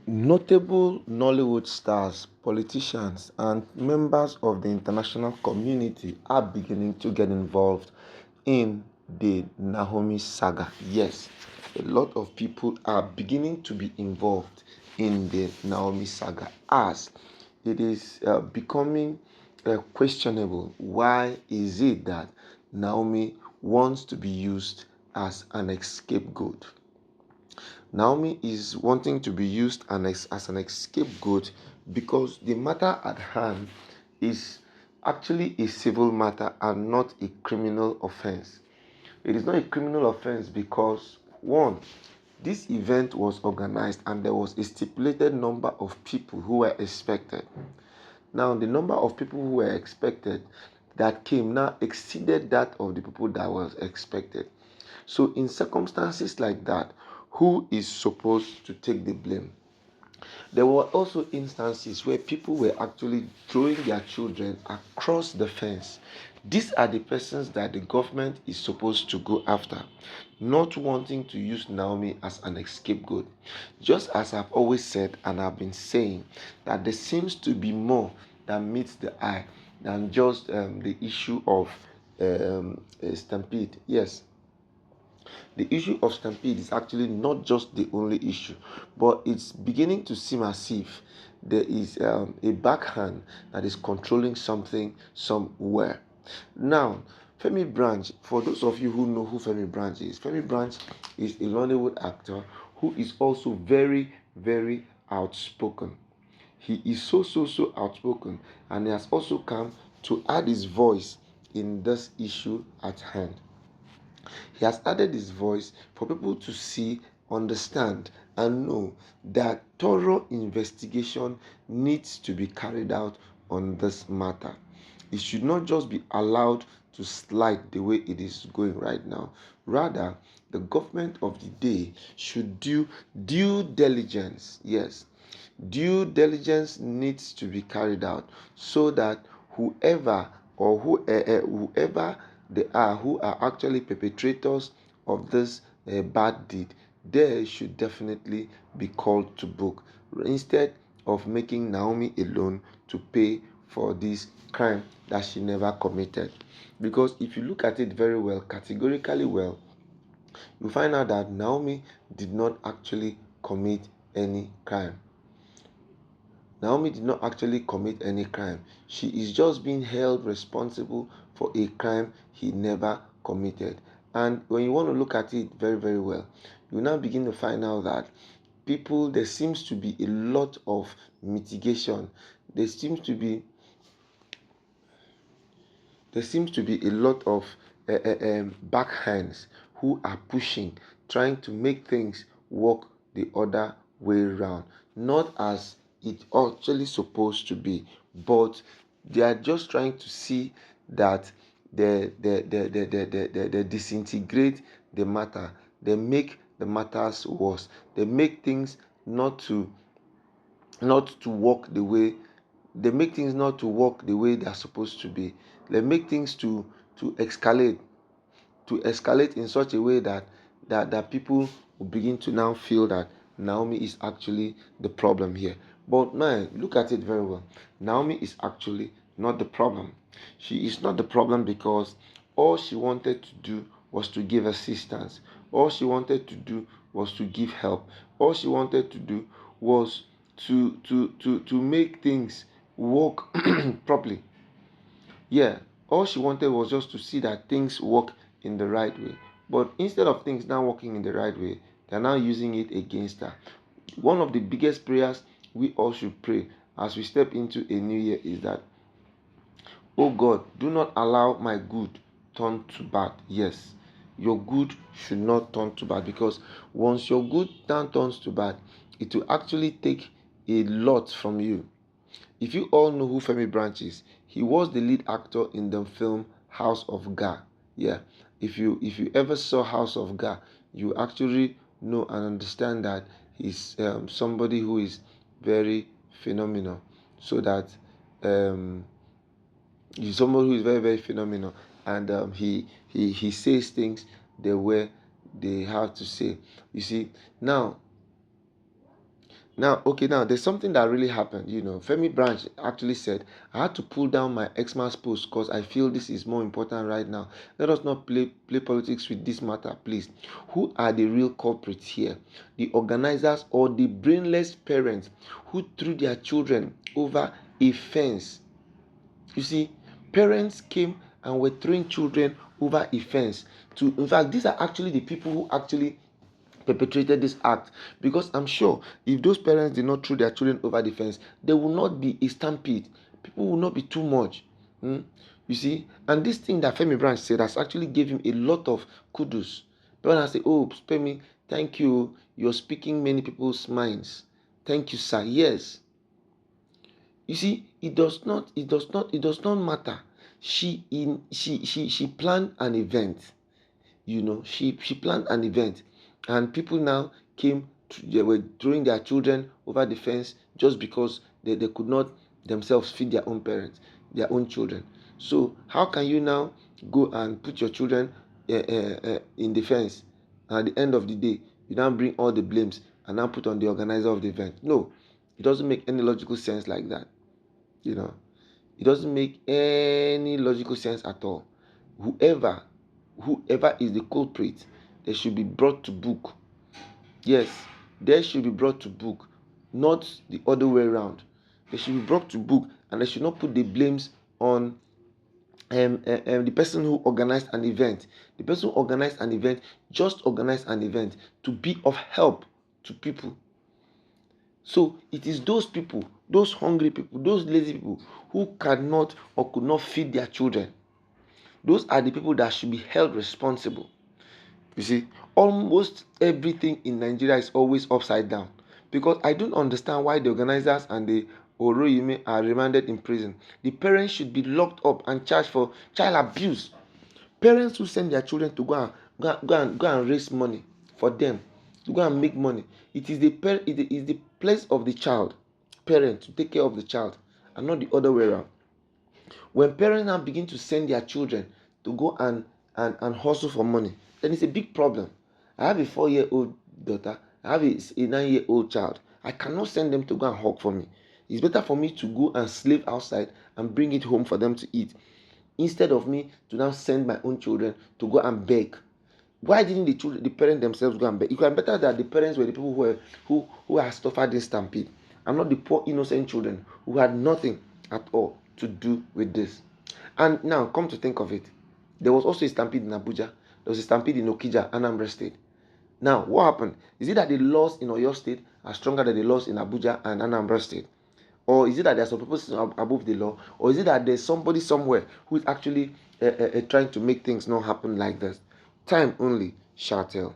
Notable Nollywood stars, politicians, and members of the international community are beginning to get involved in the Naomi saga. Yes, a lot of people are beginning to be involved in the Naomi saga as it is becoming questionable. Why is it that Naomi wants to be used as an scapegoat? Naomi is wanting to be used as an scapegoat because the matter at hand is actually a civil matter and not a criminal offense. It is not a criminal offense because, one, this event was organized and there was a stipulated number of people who were expected. Now, the number of people who were expected that came now exceeded that of the people that was expected. So, in circumstances like that, who is supposed to take the blame? There were also instances where people were actually throwing their children across the fence. These are the persons that the government is supposed to go after, not wanting to use Naomi as an scapegoat. Just as I've always said and I've been saying, that there seems to be more that meets the eye than just the issue of a stampede. Yes, the issue of stampede is actually not just the only issue, but it's beginning to seem as if there is a backhand that is controlling something somewhere. Now, Femi Branch, for those of you who know who Femi Branch is, Femi Branch is a Nollywood actor who is also very, very outspoken. He is so outspoken, and he has also come to add his voice in this issue at hand. He has added his voice for people to see, understand, and know that thorough investigation needs to be carried out on this matter. It should not just be allowed to slide the way it is going right now. Rather, the government of the day should do due diligence. Yes, due diligence needs to be carried out so that whoever they are who are actually perpetrators of this bad deed, they should definitely be called to book instead of making Naomi alone to pay for this crime that she never committed. Because if you look at it very well, categorically well, you find out that Naomi did not actually commit any crime. Naomi did not actually commit any crime. She is just being held responsible for a crime he never committed. And when you want to look at it very, very well, you now begin to find out that there seems to be a lot of mitigation. There seems to be a lot of backhands who are pushing, trying to make things work the other way around, not as it actually supposed to be, but they are just trying to see that they disintegrate the matter, they make the matters worse, they make things not to work the way they make things not to work the way they're supposed to be. They make things to escalate in such a way that people will begin to now feel that Naomi is actually the problem here. But man, look at it very well. Naomi is actually not the problem. She is not the problem because all she wanted to do was to give assistance. All she wanted to do was to give help. All she wanted to do was to make things work properly. Yeah, all she wanted was just to see that things work in the right way. But instead of things now working in the right way, they're now using it against her. One of the biggest prayers we all should pray as we step into a new year is that, oh God, do not allow my good turn to bad. Yes, your good should not turn to bad, because once your good now turns to bad, it will actually take a lot from you. If you all know who Femi Branch is, he was the lead actor in the film House of Ga. Yeah, if you ever saw House of Ga, you actually know and understand that he's somebody who is very phenomenal. So that um, he's somebody who is very, very phenomenal, and he says things the way they have to say. You see, now Now, okay, now there's something that really happened. Femi Branch actually said, I had to pull down my Xmas post because I feel this is more important right now. Let us not play politics with this matter, please. Who are the real culprits here? The organizers or the brainless parents who threw their children over a fence? You see, parents came and were throwing children over a fence. In fact, these are actually the people who actually perpetrated this act, because I'm sure if those parents did not throw their children over the fence, there will not be a stampede. People will not be too much. You see, and this thing that Femi Branch said has actually gave him a lot of kudos. When I say, "Oh, Femi, thank you. You're speaking many people's minds. Thank you, sir." Yes. You see, it does not matter. She planned an event. She planned an event, and people now they were throwing their children over the fence just because they could not themselves feed their own parents, their own children. So how can you now go and put your children in the fence, and at the end of the day you now bring all the blames and now put on the organizer of the event? No, it doesn't make any logical sense like that. you know it doesn't make any logical sense at all. Whoever is the culprit, they should be brought to book. Yes, they should be brought to book, not the other way around. They should be brought to book, and they should not put the blames on the person who organized an event. The person who organized an event just organized an event to be of help to people. So it is those people, those hungry people, those lazy people who cannot or could not feed their children. Those are the people that should be held responsible. You see, almost everything in Nigeria is always upside down, because I don't understand why the organizers and the Oroyime are remanded in prison. The parents should be locked up and charged for child abuse. Parents who send their children to go and raise money for them, to go and make money. It is the place of the child, parent, to take care of the child, and not the other way around. When parents now begin to send their children to go and hustle for money, then it's a big problem. I have a 4-year-old daughter, I have a 9-year-old child. I cannot send them to go and hawk for me. It's better for me to go and slave outside and bring it home for them to eat, instead of me to now send my own children to go and beg. Why didn't the parents themselves go and beg? It would be better that the parents were the people who had suffered this stampede, and not the poor innocent children who had nothing at all to do with this. And now, come to think of it, there was also a stampede in Abuja. There was a stampede in Okija, Anambra State. Now, what happened? Is it that the laws in Oyo State are stronger than the laws in Abuja and Anambra State? Or is it that there are some people above the law? Or is it that there's somebody somewhere who is actually trying to make things not happen like this? Time only shall tell.